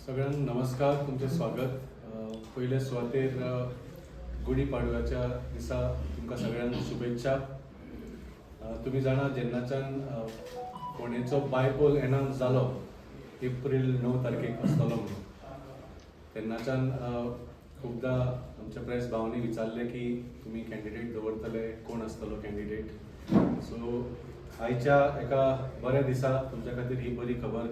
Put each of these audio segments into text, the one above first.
सगळ्यांना नमस्कार, तुमचे स्वागत. पहिले सुवातेर गुढीपाडव्याच्या दिसा तुमकां सगळ्यांना शुभेच्छा. तुम्ही जाणा जेन्नाच्यान फोंडेचो बायपोल एनाउन्स जालो एप्रील 9 तारखेक आसतलो म्हणून, तेन्नाच्यान खूबदां आमच्या प्रेस भावांनी विचारले की तुमी कॅन्डिडेट दवरतले, कोण आसतलो कॅन्डिडेट. सो आयच्या एका बऱ्या दिसा तुमच्या खातीर ही बरी खबर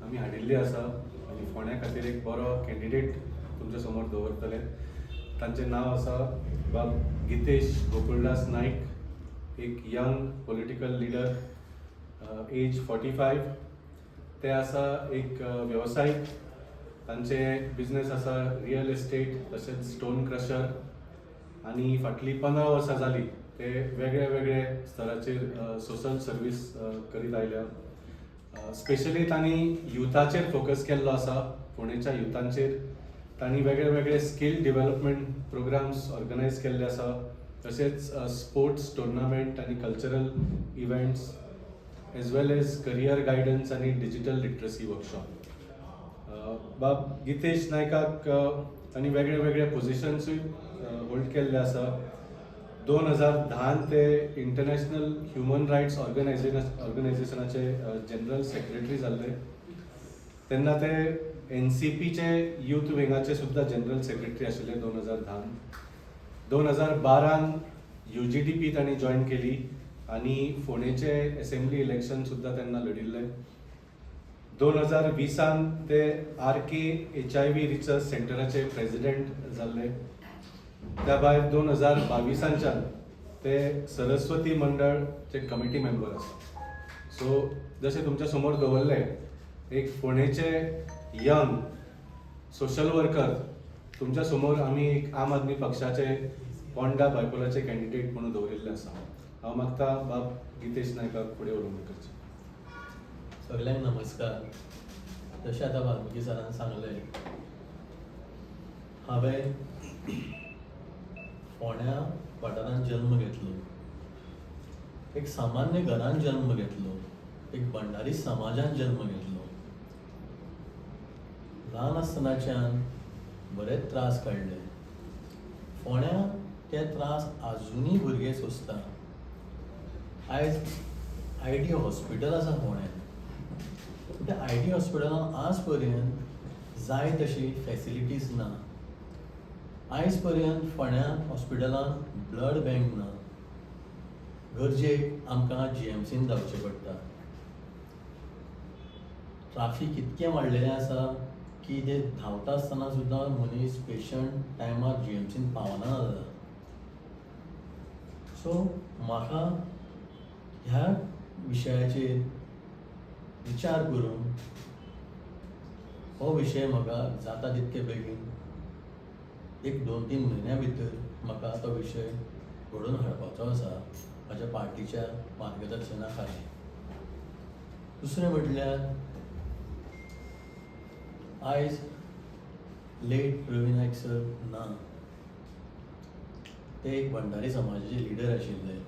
आमी हाडिल्ली आसा आनी फोंड्या खातीर एक बरो कॅन्डिडेट तुमच्या समोर दवरतले. तांचें नांव आसा बाब गितेश गोकुळदास नाईक, एक यंग पॉलिटिकल लिडर, एज 45. ते आसा एक वेवसायीक. तांचे बिझनेस आसा रियल एस्टेट तशेंच स्टोन क्रशर, आनी फाटलीं 15 वर्सां जालीं ते वेगळे वेगळे स्तराचेर सोशल सर्वीस करीत आयल्या. स्पेशली तांणी युथाचेर फोकस केल्लो आसा, फोंडेच्या युथांचेर. तांणी वेगळे वेगळे स्कील डेव्हलपमेंट प्रोग्राम्स ऑर्गनायज केल्ले आसा, तशेंच स्पोर्ट्स टुर्नामेंट आनी कल्चरल इव्हेंट्स एज वेल एज करियर गायडन्स आनी डिजिटल लिटरसी वर्कशॉप. बाब गितेश नायकाक तांणी वेगळे वेगळे पोजिशन्सूय होल्ड केल्ले आसा. 2010 ते इंटरनॅशनल ह्युमन रायट्स ऑर्गनायझेशनाचे जनरल सेक्रेटरी जाल्ले. तेन्ना ते NCPचे यूथ विंगाचे सुद्दां जनरल सेक्रेटरी आशिल्ले 2010. 2012 UGDP तांणी जॉयन केली आनी फोंडेचे असेंब्ली इलेक्शन सुद्दां तेन्ना लडिल्ले. 2020 ते RK HIV रिसर्च सेंटराचे प्रेसिडेंट जाल्ले. त्या भायर 2022 ते सरस्वती मंडळचे कमिटी मेंबर आसा. सो जशें तुमच्या समोर दवरले, एक फोंडेचे यंग सोशल वर्कर तुमच्या समोर आमी एक आम आदमी पक्षाचे पोंडा बायपोलाचे कॅन्डिडेट म्हणून दवरिल्ले आसा. हांव मागता बाब गितेश नायकाक फुडें उलोवणी करचें. सगळ्यांक नमस्कार. जशें आतां वाल्मिकी सरान सांगलें, हांवें फोंड्या वाठारांत जल्म घेतलो. एक सामान्य घरान जल्म घेतलो, एक भंडारी समाजान जल्म घेतलो. ल्हान आसतनाच्यान बरेच त्रास काडले. फोंड्या ते त्रास आजुनूय भुरगे सोंसता. आयज ID हॉस्पिटल आसा फोंड्यान. त्या ID हॉस्पिटलान आज पर्यंत जाय तशी फॅसिलिटीज ना. आयज पर्यंत फोंड्या हॉस्पिटलान ब्लड बँक ना. गरजेक आमकां GMCन धांवचें पडटा. ट्राफीक इतकें वाडलेलें आसा की ते धांवता आसतना सुद्दां मनीस पेशंट टायमार GMCन पावना जाता. सो म्हाका ह्या विशयाचेर विचार करून हो विशय म्हाका जाता तितके बेगीन 1-2-3 म्हयन्या भितर म्हाका तो विशय घडोवन हाडपाचो आसा म्हाज्या पार्टीच्या मार्गदर्शना खाला. दुसरें म्हटल्यार आयज लेट रवी नायक सर ना. ते एक भंडारी समाजाचे लिडर आशिल्ले.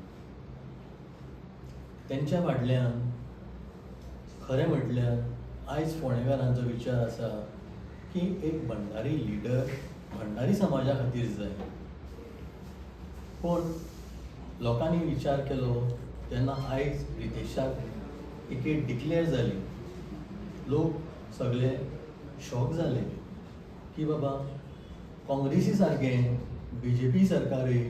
तेंच्या फाटल्यान खरें म्हटल्यार आयज फोंडेकारांचो विचार आसा की एक भंडारी लिडर भंडारी समाजा खातीर जाय. पूण लोकांनी विचार केलो तेन्ना आयज रितेशाक टिकेट डिक्लेअर जाली. लोक सगळे शॉक जाले की बाबा काँग्रेसी सारकें BJP सरकारूय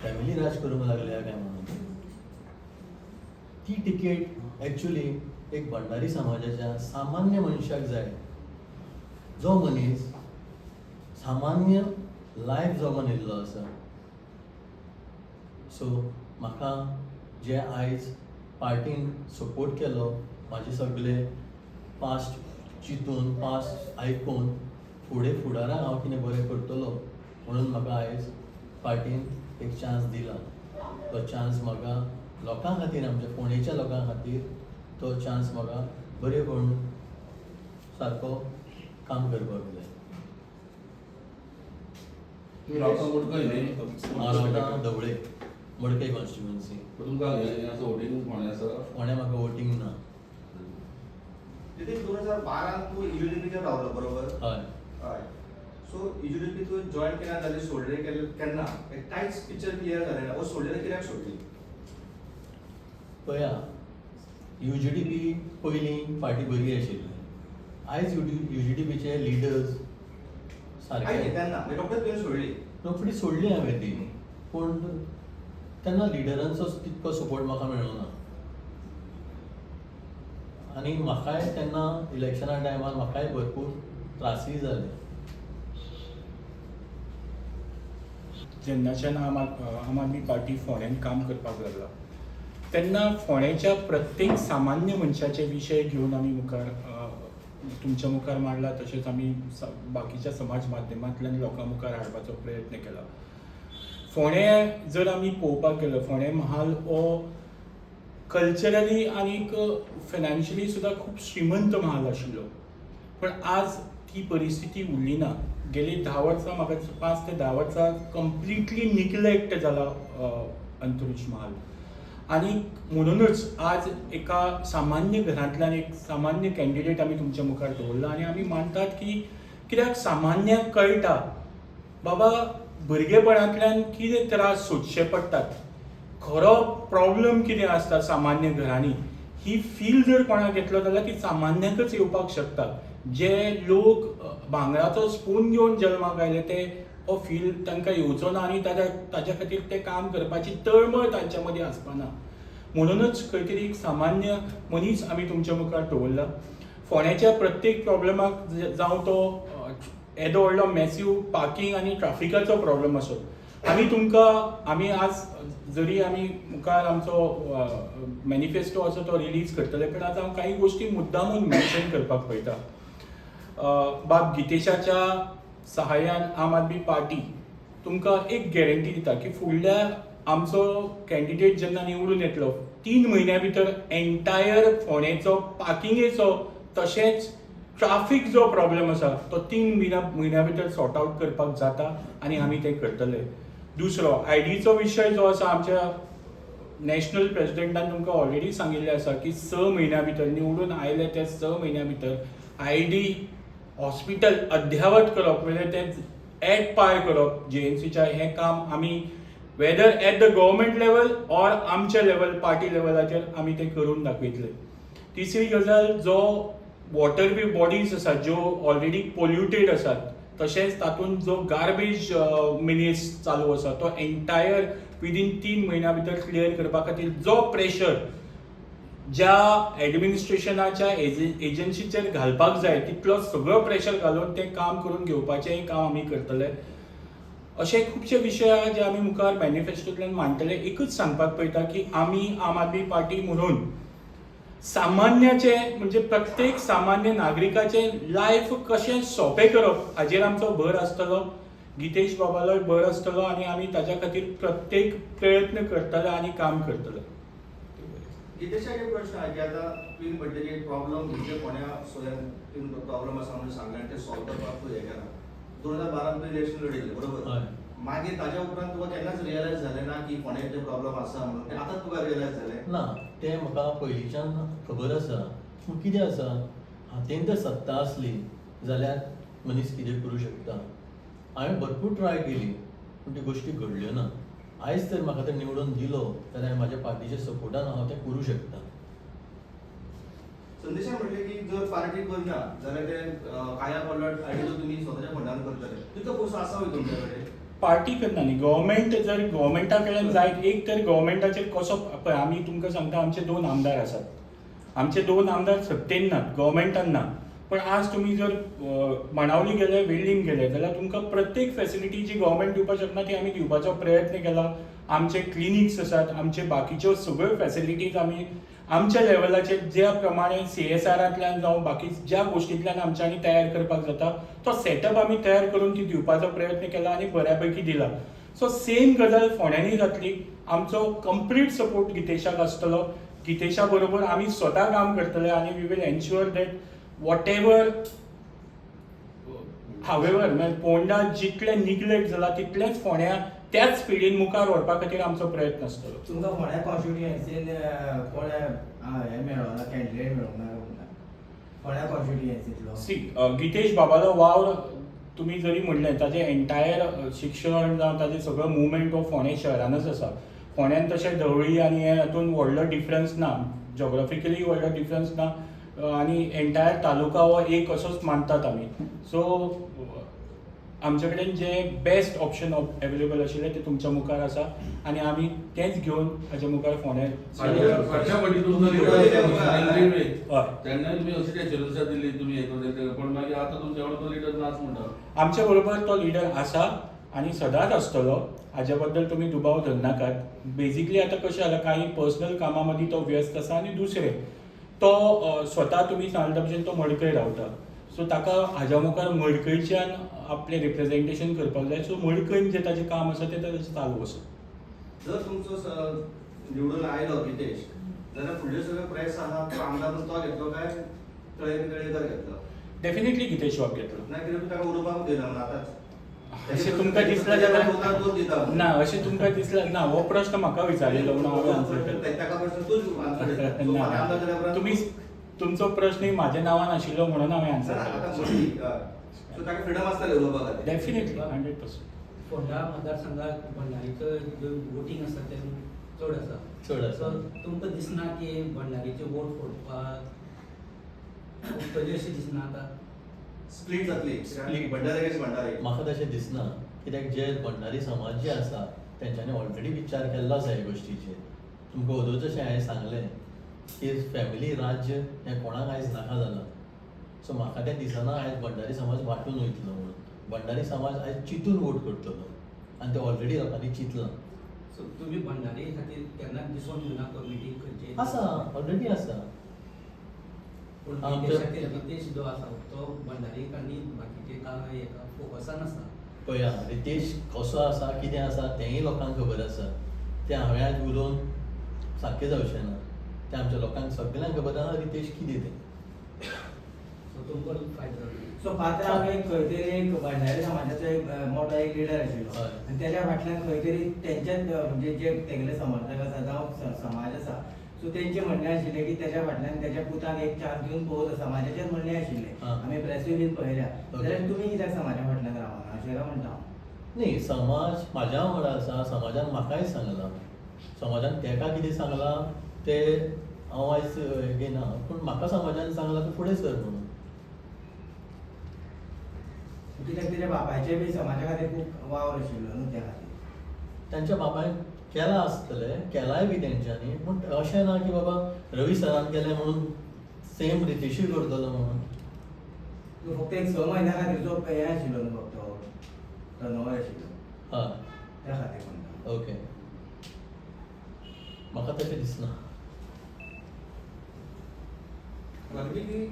फॅमिली राज करूंक लागल्या काय म्हणून. ती टिकेट एक्चुली एक भंडारी समाजाच्या सामान्य मनशाक जाय, जो मनीस सामान्य लायफ जगून येयल्लो आसा. सो म्हाका जे आयज पार्टीन सपोर्ट केलो, म्हाजे सगळे पास्ट चिंतून पास्ट आयकून फुडाराक हांव कितें बरें करतलो म्हणून म्हाका आयज पार्टीन एक चान्स दिला. तो चान्स म्हाका लोकां खातीर, आमच्या फोंडेच्या लोकां खातीर तो चान्स म्हाका बरें करून सारको काम करपाक जाय. हांव रावतां धवळे, मडकय कॉन्स्टिट्युएन्सी. तुमकां फोंड्या फोंड्या म्हाका वोटींग ना. तिथे 2012 तू EUDP रावलो बरोबर हय हय सो EUDP तू जॉईन केन्ना जाली सोडले केन्ना एक टायट्स पिक्चर क्लियर जालें ना वो सोडले कित्याक सोडली पळया UGDP पयलीं पार्टी बरी आशिल्ली आयज UGDPचे लिडर्स आयले सारके तेन्ना मागीर रोखडेच तुवें सोडली रोखडी सोडली हांवें ती पूण तेन्ना लिडरांचो तितको सपोर्ट म्हाका मेळ्ळो ना आनी म्हाकाय तेन्ना इलेक्शना टायमार म्हाकाय भरपूर त्रासूय जाले जेन्नाच्यान आम आदमी पार्टी फोंड्यान काम करपाक लागला तेन्ना फोंड्याच्या प्रत्येक सामान्य मनशाचे विशय घेवन आमी मुखार तुमच्या मुखार मांडला तशेंच आमी बाकीच्या समाज माध्यमांतल्यान लोकां मुखार हाडपाचो प्रयत्न केला फोंडें जर आमी पळोवपाक गेलो फोंडें महाल हो कल्चरली आनीक फायनान्शियली सुद्दां खूब श्रीमंत महाल आशिल्लो पण आज ती परिस्थिती उरली ना गेली 10 वर्सां म्हाका 5 ते 10 वर्सां कंप्लिटली निग्लेक्ट जाला अंतरीक्ष महाल आणि म्हणूनच आज एका सामान्य घरांतल्यान एक सामान्य कॅन्डिडेट आमी तुमच्या मुखार दवरला आनी आमी मानतात की कित्याक सामान्याक कळटा बाबा भुरगेपणांतल्यान कितें त्रास सोदचे पडटात खरो प्रॉब्लेम कितें आसता सामान्य घरांनी ही फील जर कोणाक घेतलो जाल्यार ती सामान्याकच येवपाक शकता जे लोक भांगराचो स्पून घेवन जल्माक आयले ते हो फील तांकां येवचो ना आनी ताच्या खातीर ते काम करपाची तळमळ तांच्या मदीं आसपाना म्हणूनच खंय तरी एक सामान्य मनीस आमी तुमच्या मुखार दवरला फोंड्याच्या प्रत्येक प्रॉब्लेमाक जावं तो येदो व्हडलो मॅसिव पार्किंग आनी ट्राफिकाचो प्रॉब्लेम आसो आमी आज जरी आमी मुखार आमचो मॅनिफेस्टो आसा तो रिलीज करतले पण आज हांव काही गोश्टी मुद्दामून मेन्शन करपाक पळयता बाब गितेशाच्या सहाय्यान आम आदमी पार्टी तुमकां एक गॅरंटी दिता की फुडल्या आमचो कॅन्डिडेट जेन्ना निवडून येतलो 3 म्हयन्या भितर एंटायर फोंडेचो पार्किंगेचो तशेंच ट्राफीक जो प्रॉब्लेम आसा तो 3 म्हयन्या भितर सॉर्ट आउट करपाक जाता आनी आमी तें करतले दुसरो आयडीचो विशय जो आसा आमच्या नॅशनल प्रेसिडेंटान तुमकां ऑलरेडी सांगिल्लें आसा की 6 म्हयन्या भितर निवडून आयले ते 6 म्हयन्या भितर आयडी हॉस्पिटल अद्यावत करप म्हणजे तें एट पार करप JNCच्या हें काम आमी whether at the government level or आमच्या लेवल पार्टी लेवलाचेर आमी तें करून दाखयतले तिसरी गजाल जो वॉटर बॉडीज आसात ज्यो ऑलरेडी पोल्युटेड आसात तशेंच तातूंत जो गार्बेज मिनीस चालू आसा तो एंटायर विदीन 3 म्हयन्या भितर क्लियर करपा खातीर जो प्रेशर ज्या एडमिनिस्ट्रेशनाच्या एजन्सीचेर घालपाक जाय तितलो सगळो प्रेशर घालून तें काम करून घेवपाचें काम आमी करतले अशे खुबशे विशय आहा जे आमी मुखार मॅनिफेस्टोंतल्यान मांडटले एकूच सांगपाक पळयता की आमी आम आदमी पार्टी म्हणून सामान्याचे म्हणजे प्रत्येक सामान्य नागरिकाचे लायफ कशें सोंपें करप हाजेर आमचो भर आसतलो गितेश बाबालोय भर आसतलो आनी आमी ताच्या खातीर प्रत्येक प्रयत्न करतले आनी काम करतले गितेशाक एक प्रश्न आहे की आता तुवें म्हणटले की प्रॉब्लेम म्हणजे कोण्या प्रॉब्लेम आसा म्हणून सांगलें ते सॉल्व करपाक तूं हें केला 2012 तुवें इलेक्शन लडिल्लें बरोबर मागीर ताच्या उपरांत तुका केन्नाच रियलायज जालें ना की फोंड्याचे प्रॉब्लेम आसा म्हणून तें आतां तुका रियलायज जालें ना तें म्हाका पयलींच्यान खबर आसा पूण कितें आसा हातीन जर सत्ता आसली जाल्यार मनीस कितें करूं शकता हांवें भरपूर ट्राय केली पूण त्यो गोश्टी घडल्यो ना आयज तर म्हाका तर निवडून दिलो जाल्यार म्हाज्या पार्टीच्या सपोर्टान हांव तें करूं शकता संदेशा म्हटलें की जर पार्टी करना जाल्यार ते काया पलट आयडी तुमी स्वताच्या फंडान करतले तितलो पयसो आसा वय तुमचे कडेन पार्टी करना न्ही गव्हर्मेंट जर गव्हर्मेंटा कडल्यान जाय एक तर गव्हर्मेंटाचेर कसो पळय आमी तुमकां सांगता आमचे 2 आमदार आसात आमचे 2 आमदार सत्तेन नात गव्हर्मेंटान ना पण आज तुमी जर माणावली गेले वेल्लीम गेले जाल्यार तुमकां प्रत्येक फॅसिलिटी जी गव्हर्मेंट दिवपाक शकना ती आमी दिवपाचो प्रयत्न केला आमचे क्लिनिक्स आसात आमचे बाकीच्यो सगळ्यो फॅसिलिटीज आमी आमच्या लेवलाचेर ज्या प्रमाणे CSRांतल्यान जावं बाकी ज्या गोश्टींतल्यान आमच्यांनी तयार करपाक जाता तो सेटअप आमी तयार करून ती दिवपाचो प्रयत्न केला आनी बऱ्यापैकी दिला सो सेम गजाल फोंड्यांनी जातली आमचो कंप्लीट सपोर्ट गितेशाक आसतलो गितेशा बरोबर आमी स्वता काम करतले आनी we will ensure that whatever however हावेवर पोंडा जितलें निग्लेक्ट जाला तितलेंच फोंड्या त्याच स्पिडीन मुखार व्हरपा खातीर आमचो प्रयत्न आसतलो तुमकां फोंड्या कॉन्स्टिट्युएन्सीन कोण हे मेळोना कॅन्डिडेट मेळोंक ना म्हणटा? 2012 इलेक्शन लडिल्लें बरोबर मागीर ताच्या उपरांत तुका केन्नाच रियलायज जालें ना की फोंड्याचे प्रॉब्लेम आसा म्हणून तें आतां तुका रियलायज जालें फोंड्या कॉन्स्टिट्युएन्सींतलो सी गितेश बाबालो वावर तुम्ही जरी म्हणलें ताजें एंटायर शिक्षण जावं ताजें सगळं मुवमेंट हो फोंड्या शहरानच आसा. फोंड्यान तशें धवळी आनी हे हातून व्हडलो डिफरन्स ना, जॉग्राफिकली व्हडलो डिफरन्स ना, आनी एंटायर तालुका हो एक असोच मानतात आमी. सो आमचे कडेन जे बेस्ट ऑप्शन अवेलेबल आशिल्लें तें तुमच्या मुखार आसा आनी आमी तेंच घेवन हाच्या मुखार फोंड्या फाटल्या फावटी तुमचो हय. तेन्नाय तुमी अशी चर्चा दिल्ली तुमी हे करता पण मागीर आतां तुमच्या वांगडा तो लिडर नाच म्हणटा. आमच्या बरोबर तो लिडर आसा आनी सदांच आसतलो, हाज्या बद्दल तुमी दुबाव धरनाकात. बेजिकली आतां कशें जालां, काही पर्सनल कामां मदीं तो व्यस्त आसा आनी दुसरें तो स्वता तुमी सांगले भशेन तो मडकय रावता. सो ताका हाज्या मुखार मडकयच्यान आपलें रिप्रेझेंटेशन करपाक जाय. सो मडकयन जें ताजें काम आसा तें ताजें चालू आसा. जर तुमचो निवडून आयलो गितेश जाल्यार फुडले सगळे प्रेस आहा तो आमदार तो घेतलो काय तळेकर घेतलो? डेफिनेटली गितेश बाब घेतलो. ना कितें ताका उलोवपाक दिना आतांच अशें तुमकां दिसला जाल्यार दूध दिता ना, अशें तुमकां दिसला ना, हो प्रश्न म्हाका विचारिल्लो म्हणून हांवें आन्सर केलो. ताका प्रश्न तूच आन्सर दिता. सो फाल्यां आमदार जाल्या उपरांत तुम्ही तुमचो प्रश्न म्हाज्या नांवान आशिल्लो म्हणून हांवें आन्सर आतां केलो. म्हणली सो ताका फ्रिडम आसतालें उलोवपा खातीर. डेफिनेटली 100%. फोंडा मतदारसंघात भंडारीचं जे वोटिंग आसा तें चड आसा. चड आसा. सो तुमकां दिसना की भंडारीचे वोट फोडपाक तरी अशें दिसना आतां? स्प्लिट जातली Split. भंडारी अगेन्स्ट भंडारी. म्हाका तशें दिसना, कित्याक जे भंडारी समाज जे आसा तेंच्यांनी ऑलरेडी विचार केल्लो आसा ह्या गोश्टीचेर. तुमकां ओदोव जशें हांवें सांगलें की फॅमिली राज्य हें कोणाक आयज नाका जालां. सो म्हाका तें दिसना आयज भंडारी समाज वाटून वयतलो म्हणून. भंडारी समाज आयज चिंतून वोट करतलो आनी तें ऑलरेडी लोकांनी चिंतलां. सो तुमी भंडारी खातीर केन्ना दिसून दिना कमिटी खंयची आसा, ऑलरेडी आसा. पूण आमच्या- विदेशातील रितेश जो आसा तो भंडारीक आनी बाकीचे कांय हेका फोकसान आसा. पळया, रितेश कसो आसा कितें आसा तेंय लोकांक खबर आसा. तें हांवें आयज उलोवन सारकें जावचें ना. तें आमच्या लोकांक सगळ्यांक खबर आसा रितेश कितें तें. सो तुमकां फायदो सो पात्रांव एक खंय तरी एक भंडारी समाजाचो एक मोठो एक लिडर आशिल्लो हय. आनी तेच्या फाटल्यान खंय तरी तेंच्याच म्हणजे जे तेगेले समर्थक आसा जावं समाज आसा सो तेंचें म्हणणें आशिल्लें की तेच्या फाटल्यान तेच्या पुताक एक चान्स दिवन पळोवंक समाजाचेर म्हणणें आशिल्लें. हां. आमी प्रेसूय बीन पळयल्या. ओके. जाल्यार तुमी कित्याक समाजा फाटल्यान रावना अशें काय म्हणटा हांव. न्ही, समाज म्हाज्या वांगडा आसा. समाजान म्हाकाय सांगलां. समाजान तेका कितें सांगलां तें हांव आयज घेना, पूण म्हाका समाजान सांगलां तूं फुडें सर म्हणून. कित्याक तेच्या बापायचेय बी समाजा खातीर खूब वावर आशिल्लो न्हू त्या खातीर. तांच्या बापायन केलां आसतलें, केलांय बी तेंच्यांनी, पूण अशें ना की बाबा रवी सरान केलें म्हणून सेम रितेशूय करतलो म्हणून. तो फक्त एक 6 म्हयन्या खातीरचो हें आशिल्लो न्हू फक्त टर्नओवर आशिल्लो हय, त्या खातीर म्हणटा. ओके. म्हाका तशें दिसना. की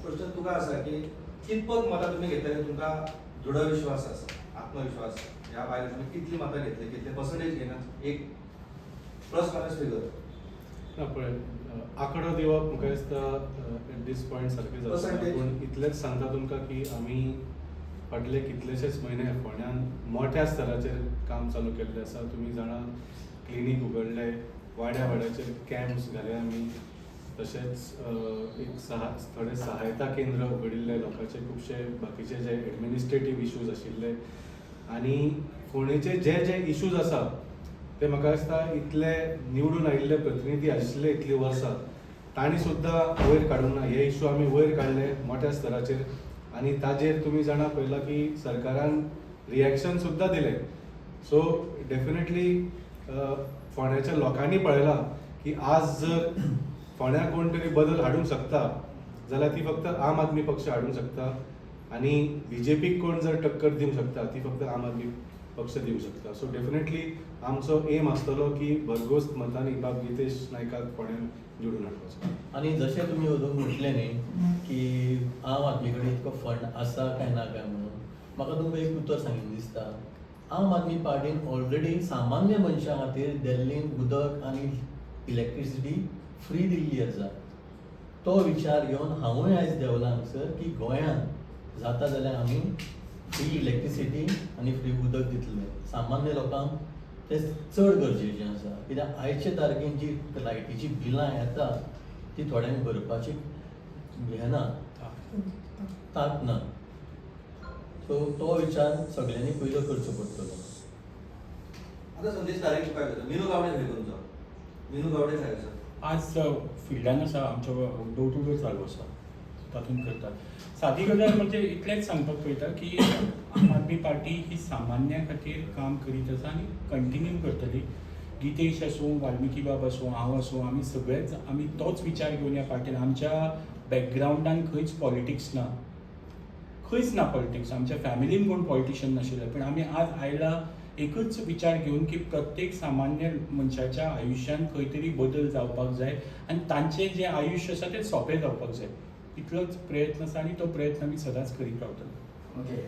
प्रश्न तुका आसा की कितपत मतां तुमी घेतले तुमकां दृढ विश्वास आसा, आत्मविश्वास ह्या भायर तुमी कितली मतां घेतली, कितले पर्संटेज घेना, एक प्लस मायनस फिगर ना पळय, आंकडो दिवप म्हाका दिसता एट दीस पॉयंट सारकें जाता. Percentage. पूण इतलेंच सांगता तुमकां की आमी फाटले कितलेशेच म्हयने फोंड्यान मोठ्या स्तराचेर काम चालू केल्लें आसा. तुमी जाणा क्लिनीक उगडले, वाड्या वाड्याचेर कॅम्प्स घाले आमी, तशेंच एक थोडे सहायता केंद्र उगडिल्ले लोकांचे खुबशे बाकीचे जे एडमिनिस्ट्रेटीव इश्यूज आशिल्ले आनी फोंडेचे जे जे इश्यूज आसा ते म्हाका दिसता इतले निवडून आयिल्ले प्रतिनिधी आशिल्ले इतलीं वर्सां तांणी सुद्दां वयर काडूंक ना. हे इश्यू आमी वयर काडले मोठ्या स्तराचेर आनी ताजेर तुमी जाणा पळयलां की सरकारान रिएक्शन सुद्दां दिलें. सो डेफिनेटली फोंड्याच्या लोकांनी पळयलां की आज जर फोंड्या कोण तरी बदल हाडूंक शकता जाल्यार ती फक्त आम आदमी पक्ष हाडूंक शकता आनी बीजेपीक कोण जर टक्कर दिवंक शकता ती फक्त आम आदमी पक्ष दिवंक शकता. सो डेफिनेटली आमचो एम आसतलो की भरघोस मतांनी बाब गितेश नायकाक फोंड्यान निवडून हाडपाचो. आनी जशें तुमी उलोवंक म्हटलें न्ही की आम आदमी कडेन इतको फंड आसा काय ना काय म्हणून, म्हाका तुमकां एक उतर सांगिल्लें दिसता. आम आदमी पार्टीन ऑलरेडी सामान्य मनशां खातीर दिल्लीन उदक आनी इलेक्ट्रिसिटी फ्री दिल्ली आसा. तो विचार घेवन हांवूय आयज देवला हांगसर की गोंयांत जाता जाल्यार आमी फ्री इलेक्ट्रिसिटी आनी फ्री उदक दितले. सामान्य लोकांक तें चड गरजेचें आसा. कित्याक आयचे तारखेन जी लायटीची बिलां येता ती थोड्यांक भरपाची घेना तांक ना. सो तो विचार सगळ्यांनी पयलो करचो पडटलो. आता संदेश तारेक काय करतो? मीनू गावडे खंय तुमचो? मीनू गावडे खंय आसा? आज फिल्डान आसा आमचो डोर टू डोर चालू आसा तातूंत करतात. सादी गजाल म्हणजे इतलेंच सांगपाक पळयता की आम आदमी पार्टी ही सामान्या खातीर काम करीत आसा आनी कंटिन्यू करतली. गितेश आसूं, वाल्मिकी बाब आसूं, हांव आसूं, आमी सगळेच आमी तोच विचार घेवन ह्या पार्टीन. आमच्या बॅकग्रावंडान खंयच पॉलिटिक्स ना, खंयच ना पॉलिटिक्स. आमच्या फॅमिलीन कोण पॉलिटिशियन नाशिल्ले, पण आमी आज आयला एकच विचार घेवन की प्रत्येक सामान्य मनशाच्या आयुश्यान खंय तरी बदल जावपाक जाय आनी तांचें जें आयुश्य आसा तें सोंपें जावपाक जाय. इतलोच प्रयत्न आसा आनी तो प्रयत्न आमी सदांच करीत रावतले. ओके